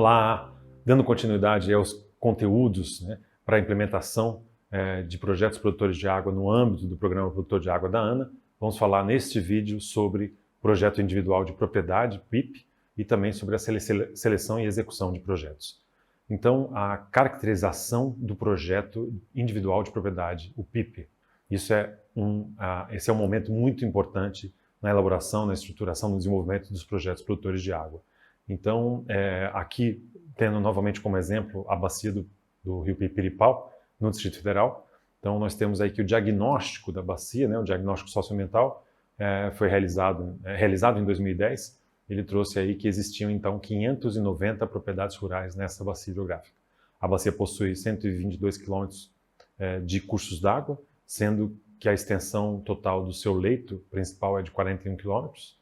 Olá, dando continuidade aos conteúdos, né, para a implementação de projetos produtores de água no âmbito do Programa Produtor de Água da ANA, vamos falar neste vídeo sobre projeto individual de propriedade, PIP, e também sobre a seleção e execução de projetos. Então, a caracterização do projeto individual de propriedade, o PIP, esse é um momento muito importante na elaboração, na estruturação, no desenvolvimento dos projetos produtores de água. Então, aqui, tendo novamente como exemplo a bacia do Rio Pipiripau, no Distrito Federal. Então, nós temos aí que o diagnóstico da bacia, né, o diagnóstico socioambiental, foi realizado em 2010. Ele trouxe aí que existiam, então, 590 propriedades rurais nessa bacia hidrográfica. A bacia possui 122 quilômetros de cursos d'água, sendo que a extensão total do seu leito principal é de 41 quilômetros,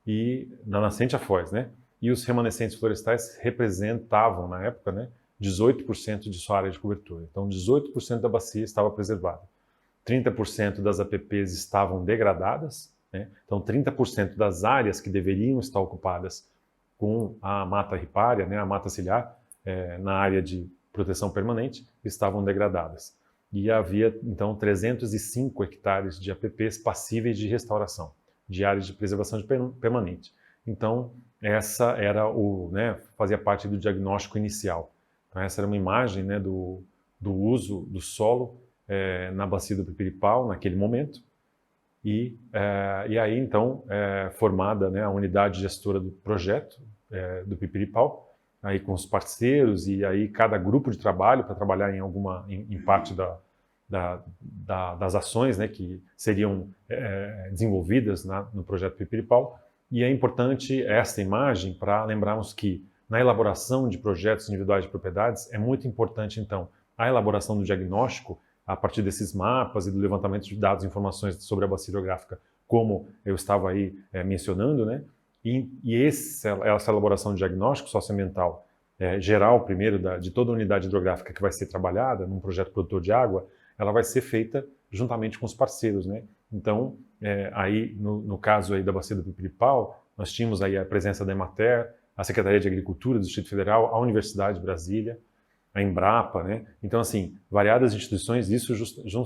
e da nascente à foz, né? E os remanescentes florestais representavam, na época, né, 18% de sua área de cobertura. Então, 18% da bacia estava preservada. 30% das APPs estavam degradadas, né? Então, 30% das áreas que deveriam estar ocupadas com a mata ripária, né, a mata ciliar, na área de proteção permanente, estavam degradadas. E havia, então, 305 hectares de APPs passíveis de restauração, de áreas de preservação permanente. Então, essa era fazia parte do diagnóstico inicial. Então, essa era uma imagem, né, do uso do solo na bacia do Pipiripau, naquele momento. E aí, então, formada, né, a unidade gestora do projeto do Pipiripau, aí com os parceiros e aí cada grupo de trabalho para trabalhar em parte das ações, né, que seriam desenvolvidas no projeto Pipiripau. E é importante esta imagem para lembrarmos que na elaboração de projetos individuais de propriedades é muito importante, então, a elaboração do diagnóstico a partir desses mapas e do levantamento de dados e informações sobre a bacia hidrográfica, como eu estava aí mencionando, né? E essa elaboração de diagnóstico socioambiental geral, primeiro, de toda a unidade hidrográfica que vai ser trabalhada num projeto produtor de água, ela vai ser feita juntamente com os parceiros, né? Então, aí, no caso aí da bacia do Pipiripau, nós tínhamos aí a presença da Emater, a Secretaria de Agricultura do Distrito Federal, a Universidade de Brasília, a Embrapa, né? Então, assim, variadas instituições, isso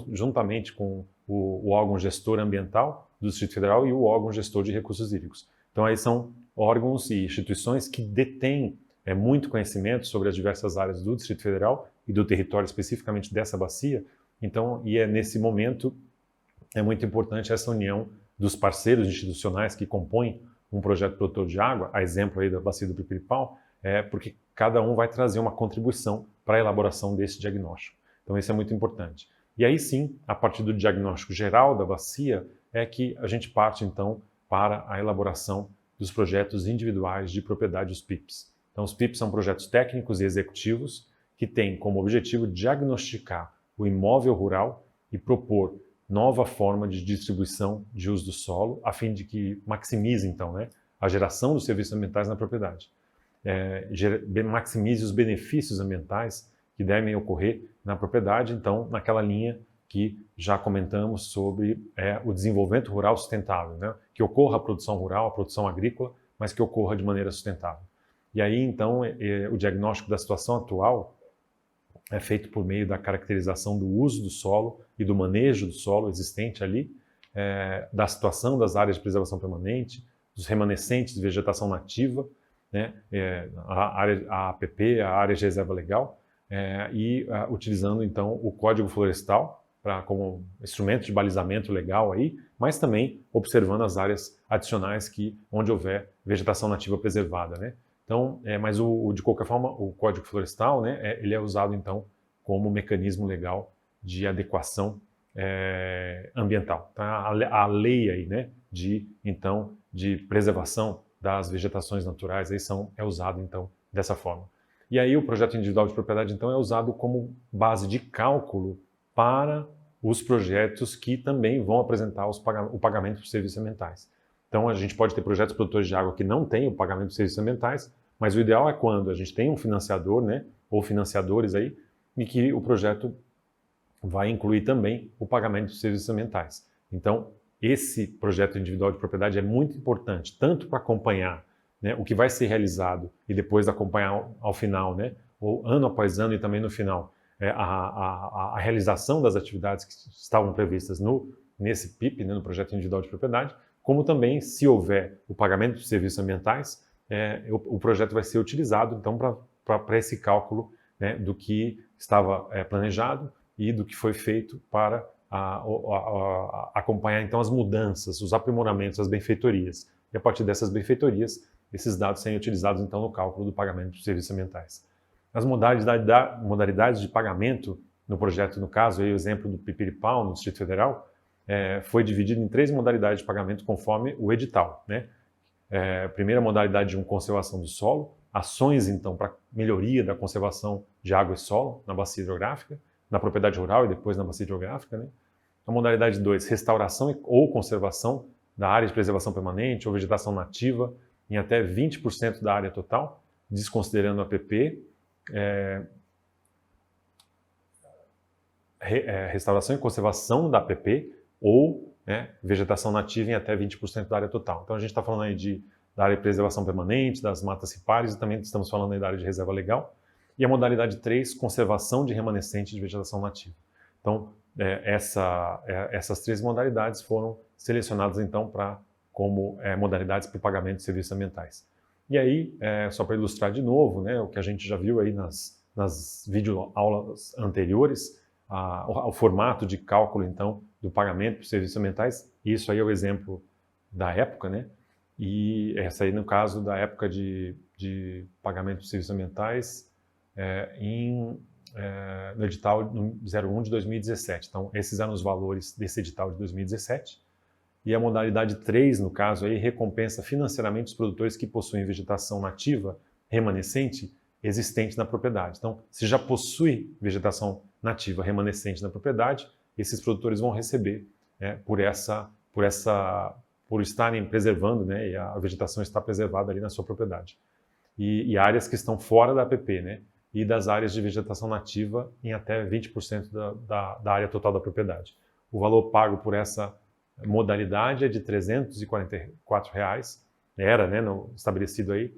juntamente com o órgão gestor ambiental do Distrito Federal e o órgão gestor de recursos hídricos. Então, aí são órgãos e instituições que detêm muito conhecimento sobre as diversas áreas do Distrito Federal e do território especificamente dessa bacia. Então, e nesse momento, é muito importante essa união dos parceiros institucionais que compõem um projeto produtor de água, a exemplo aí da bacia do Pipiripau, porque cada um vai trazer uma contribuição para a elaboração desse diagnóstico. Então, isso é muito importante. E aí sim, a partir do diagnóstico geral da bacia, é que a gente parte, então, para a elaboração dos projetos individuais de propriedade, os PIPs. Então, os PIPs são projetos técnicos e executivos que têm como objetivo diagnosticar o imóvel rural e propor nova forma de distribuição de uso do solo, a fim de que maximize, então, né, a geração dos serviços ambientais na propriedade. Maximize os benefícios ambientais que devem ocorrer na propriedade, então, naquela linha que já comentamos sobre o desenvolvimento rural sustentável, né, que ocorra a produção rural, a produção agrícola, mas que ocorra de maneira sustentável. E aí, então, o diagnóstico da situação atual é feito por meio da caracterização do uso do solo e do manejo do solo existente ali, da situação das áreas de preservação permanente, dos remanescentes de vegetação nativa, né, a APP, a área de reserva legal, utilizando então o Código Florestal como instrumento de balizamento legal aí, mas também observando as áreas adicionais onde houver vegetação nativa preservada, né? Então, mas de qualquer forma, o Código Florestal, né, ele é usado, então, como mecanismo legal de adequação ambiental. Então, a lei aí, né, de preservação das vegetações naturais aí é usado, então, dessa forma. E aí o projeto individual de propriedade, então, é usado como base de cálculo para os projetos que também vão apresentar o pagamento por serviços ambientais. Então, a gente pode ter projetos produtores de água que não têm o pagamento de serviços ambientais, mas o ideal é quando a gente tem um financiador, né, ou financiadores aí, e que o projeto vai incluir também o pagamento de serviços ambientais. Então, esse projeto individual de propriedade é muito importante, tanto para acompanhar né, o que vai ser realizado e depois acompanhar ao final, né, ou ano após ano e também no final, a realização das atividades que estavam previstas nesse PIP, né, no Projeto Individual de Propriedade, como também, se houver o pagamento de serviços ambientais, o projeto vai ser utilizado, então, para esse cálculo, né, do que estava planejado e do que foi feito para acompanhar, então, as mudanças, os aprimoramentos, as benfeitorias. E a partir dessas benfeitorias, esses dados serem utilizados, então, no cálculo do pagamento de serviços ambientais. As modalidades de pagamento no projeto, no caso, aí, o exemplo do Pipiripau, no Distrito Federal, foi dividido em 3 modalidades de pagamento conforme o edital, né? Primeira modalidade de conservação do solo, ações, então, para melhoria da conservação de água e solo na bacia hidrográfica, na propriedade rural e depois na bacia hidrográfica, né? A modalidade 2, restauração ou conservação da área de preservação permanente ou vegetação nativa em até 20% da área total, desconsiderando a APP, restauração e conservação da APP ou vegetação nativa em até 20% da área total. Então a gente está falando aí da área de preservação permanente, das matas ripares e também estamos falando aí da área de reserva legal. E a modalidade 3, conservação de remanescente de vegetação nativa. Então essas 3 modalidades foram selecionadas então como modalidades para o pagamento de serviços ambientais. E aí, só para ilustrar de novo, né, o que a gente já viu aí nas videoaulas anteriores, o formato de cálculo, então, do pagamento por serviços ambientais, isso aí é o exemplo da época, né? E essa aí, no caso, da época de pagamento por serviços ambientais no edital 01 de 2017. Então, esses eram os valores desse edital de 2017. E a modalidade 3, no caso, aí, recompensa financeiramente os produtores que possuem vegetação nativa remanescente existente na propriedade. Então, se já possui vegetação nativa remanescente na propriedade, esses produtores vão receber por estarem preservando, né, e a vegetação está preservada ali na sua propriedade. E áreas que estão fora da APP, né, e das áreas de vegetação nativa em até 20% da área total da propriedade. O valor pago por essa modalidade é de R$ 344, era, né, estabelecido aí,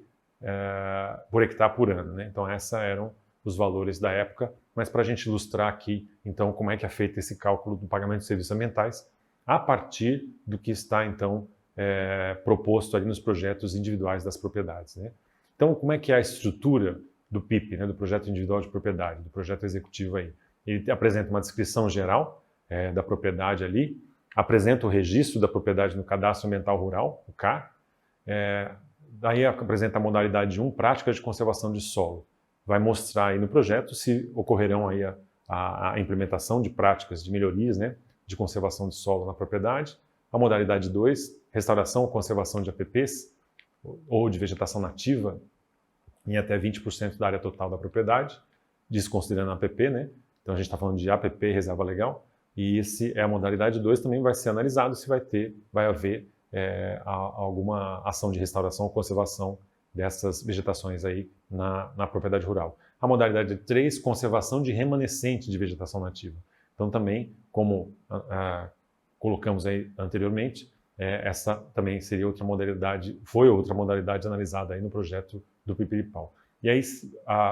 por hectare por ano, né? Então, esses eram os valores da época, mas para a gente ilustrar aqui, então, como é que é feito esse cálculo do pagamento de serviços ambientais, a partir do que está, então, proposto ali nos projetos individuais das propriedades, né? Então, como é que é a estrutura do PIP, né, do Projeto Individual de Propriedade, do projeto executivo aí? Ele apresenta uma descrição geral da propriedade ali, apresenta o registro da propriedade no Cadastro Ambiental Rural, o CAR, daí apresenta a modalidade 1, práticas de conservação de solo. Vai mostrar aí no projeto se ocorrerão aí a implementação de práticas de melhorias, né, de conservação de solo na propriedade. A modalidade 2, restauração ou conservação de APPs ou de vegetação nativa em até 20% da área total da propriedade, desconsiderando a APP, né? Então a gente está falando de APP, reserva legal, e esse a modalidade 2 também vai ser analisado se vai haver alguma ação de restauração ou conservação dessas vegetações aí na propriedade rural. A modalidade 3, conservação de remanescente de vegetação nativa. Então também, como colocamos aí anteriormente, essa também seria outra modalidade, foi outra modalidade analisada aí no projeto do Pipiripau. E aí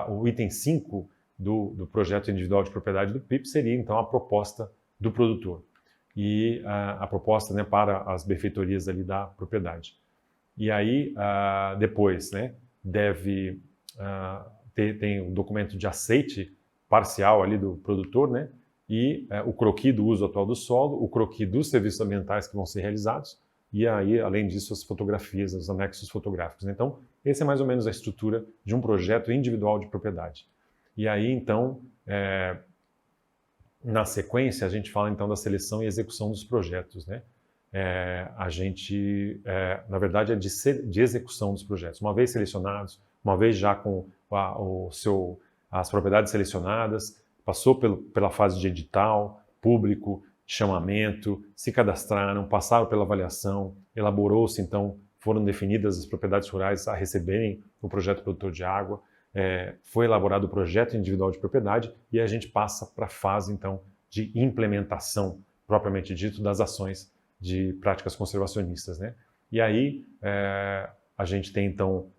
o item 5 do projeto individual de propriedade do PIP seria então a proposta do produtor e a proposta, né, para as benfeitorias ali da propriedade. E aí depois, né, tem um documento de aceite parcial ali do produtor, né, e o croquis do uso atual do solo, o croquis dos serviços ambientais que vão ser realizados, e aí, além disso, as fotografias, os anexos fotográficos. Então, esse é mais ou menos a estrutura de um projeto individual de propriedade. E aí, então, na sequência, a gente fala então da seleção e execução dos projetos, né? Na verdade, é de execução dos projetos. Uma vez selecionados, uma vez já com as propriedades selecionadas, passou pela fase de edital, público, chamamento, se cadastraram, passaram pela avaliação, elaborou-se, então, foram definidas as propriedades rurais a receberem o projeto produtor de água, foi elaborado o projeto individual de propriedade e a gente passa para a fase, então, de implementação, propriamente dito, das ações de práticas conservacionistas, né? E aí, a gente tem então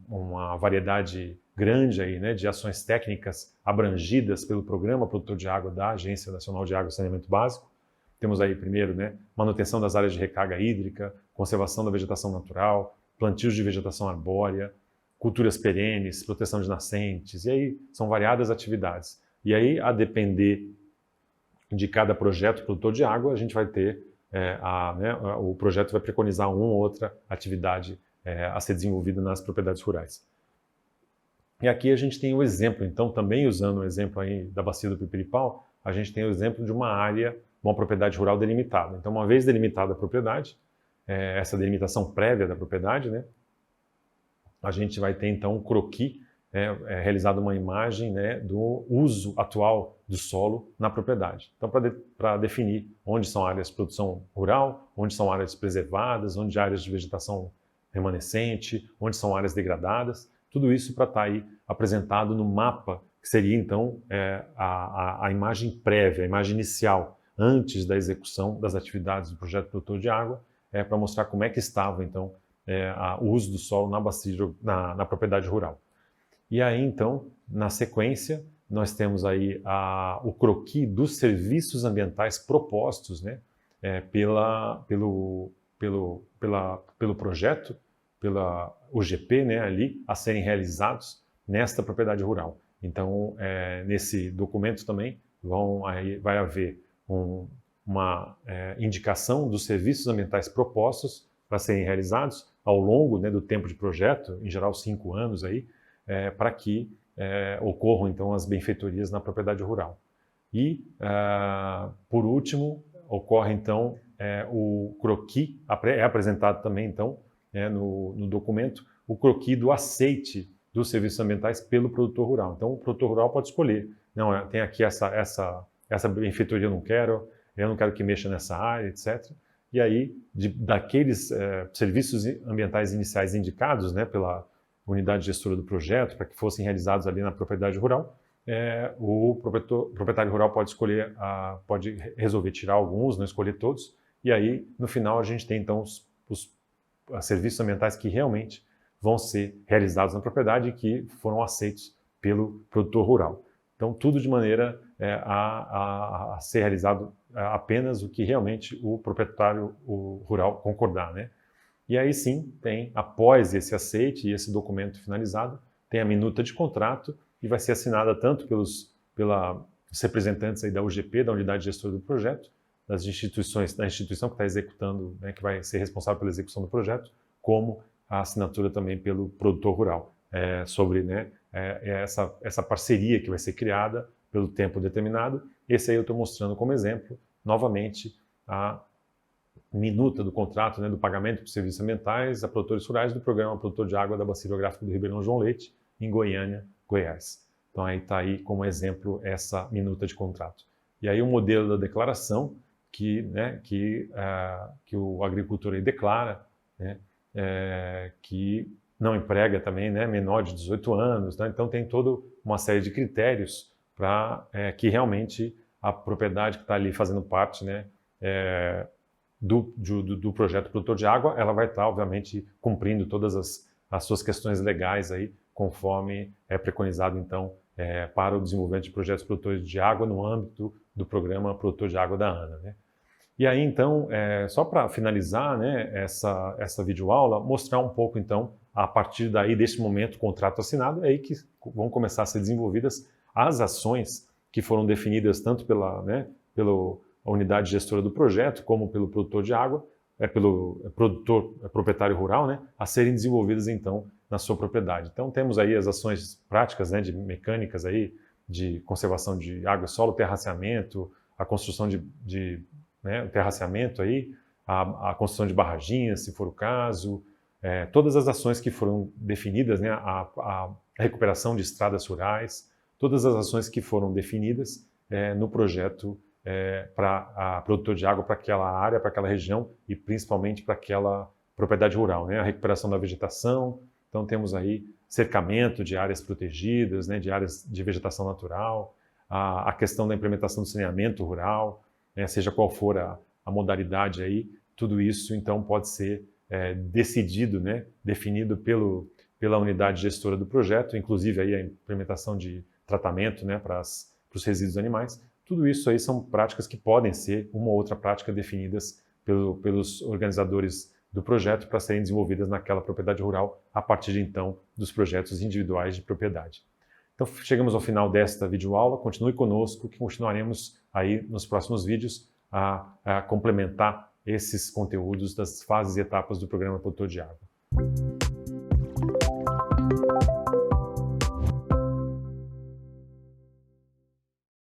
uma variedade grande aí, né, de ações técnicas abrangidas pelo Programa Produtor de Água da Agência Nacional de Água e Saneamento Básico. Temos aí primeiro, né, manutenção das áreas de recarga hídrica, conservação da vegetação natural, plantios de vegetação arbórea, culturas perenes, proteção de nascentes, e aí são variadas atividades. E aí, a depender de cada projeto produtor de água, a gente vai ter, o projeto vai preconizar uma ou outra atividade a ser desenvolvida nas propriedades rurais. E aqui a gente tem o exemplo, então, também usando o exemplo aí da Bacia do Pipiripau, a gente tem o exemplo de uma área, uma propriedade rural delimitada. Então, uma vez delimitada a propriedade, essa delimitação prévia da propriedade, né, a gente vai ter, então, um croquis, realizado uma imagem, né, do uso atual do solo na propriedade. Então, para definir onde são áreas de produção rural, onde são áreas preservadas, onde há áreas de vegetação remanescente, onde são áreas degradadas, tudo isso para estar aí apresentado no mapa, que seria, então, a imagem prévia, a imagem inicial, antes da execução das atividades do projeto produtor de água, para mostrar como é que estava, então, o uso do solo na bacia, na propriedade rural. E aí, então, na sequência, nós temos aí o croquis dos serviços ambientais propostos, né, pelo projeto, pela UGP, né, ali, a serem realizados nesta propriedade rural. Então, nesse documento também vai haver uma indicação dos serviços ambientais propostos para serem realizados ao longo, né, do tempo de projeto, em geral 5 anos, aí, para que ocorram, então, as benfeitorias na propriedade rural. E, por último, ocorre, então, o croquis, apresentado também, então, no documento, o croquis do aceite dos serviços ambientais pelo produtor rural. Então, o produtor rural pode escolher, não, tem aqui essa benfeitoria eu não quero que mexa nessa área, etc. E aí, daqueles serviços ambientais iniciais indicados, né, pela unidade gestora do projeto, para que fossem realizados ali na propriedade rural, o proprietário rural pode escolher, pode resolver tirar alguns, não escolher todos, e aí, no final, a gente tem, então, os serviços ambientais que realmente vão ser realizados na propriedade e que foram aceitos pelo produtor rural. Então, tudo de maneira a ser realizado apenas o que realmente o proprietário rural concordar, né? E aí sim, após esse aceite e esse documento finalizado, tem a minuta de contrato e vai ser assinada tanto pelos representantes aí da UGP, da unidade gestora do projeto, da instituição que está executando, né, que vai ser responsável pela execução do projeto, como a assinatura também pelo produtor rural, sobre, né, essa parceria que vai ser criada pelo tempo determinado. Esse aí eu estou mostrando como exemplo, novamente, a minuta do contrato, né, do pagamento de serviços ambientais a produtores rurais do Programa Produtor de Água da Bacia Hidrográfica do Ribeirão João Leite, em Goiânia, Goiás. Então aí está aí como exemplo essa minuta de contrato. E aí o modelo da declaração que o agricultor aí declara, né, que não emprega também, né, menor de 18 anos, né? Então tem toda uma série de critérios para que realmente a propriedade que está ali fazendo parte, né, do projeto produtor de água, ela vai estar, obviamente, cumprindo todas as suas questões legais aí, conforme é preconizado, então, para o desenvolvimento de projetos produtores de água no âmbito do Programa Produtor de Água da ANA, né? E aí, então, só para finalizar, né, essa videoaula, mostrar um pouco, então, a partir daí, deste momento, contrato assinado, é aí que vão começar a ser desenvolvidas as ações que foram definidas tanto pela unidade gestora do projeto, como pelo produtor de água, pelo proprietário rural, né, a serem desenvolvidas, então, na sua propriedade. Então, temos aí as ações práticas, né, de mecânicas aí, de conservação de água e solo, terraceamento, a construção né, terraceamento aí, a construção de barraginhas, se for o caso, todas as ações que foram definidas, né, a recuperação de estradas rurais, todas as ações que foram definidas no projeto para produtor de água para aquela área, para aquela região e principalmente para aquela propriedade rural, né, a recuperação da vegetação. Então temos aí cercamento de áreas protegidas, né, de áreas de vegetação natural, a questão da implementação do saneamento rural, né, seja qual for a modalidade aí, tudo isso então pode ser decidido, né, definido pela unidade gestora do projeto, inclusive aí a implementação de tratamento, né, para os resíduos animais. Tudo isso aí são práticas que podem ser uma ou outra prática definidas pelos organizadores do projeto para serem desenvolvidas naquela propriedade rural a partir de então dos projetos individuais de propriedade. Então chegamos ao final desta videoaula, continue conosco que continuaremos aí nos próximos vídeos a complementar esses conteúdos das fases e etapas do Programa Produtor de Água.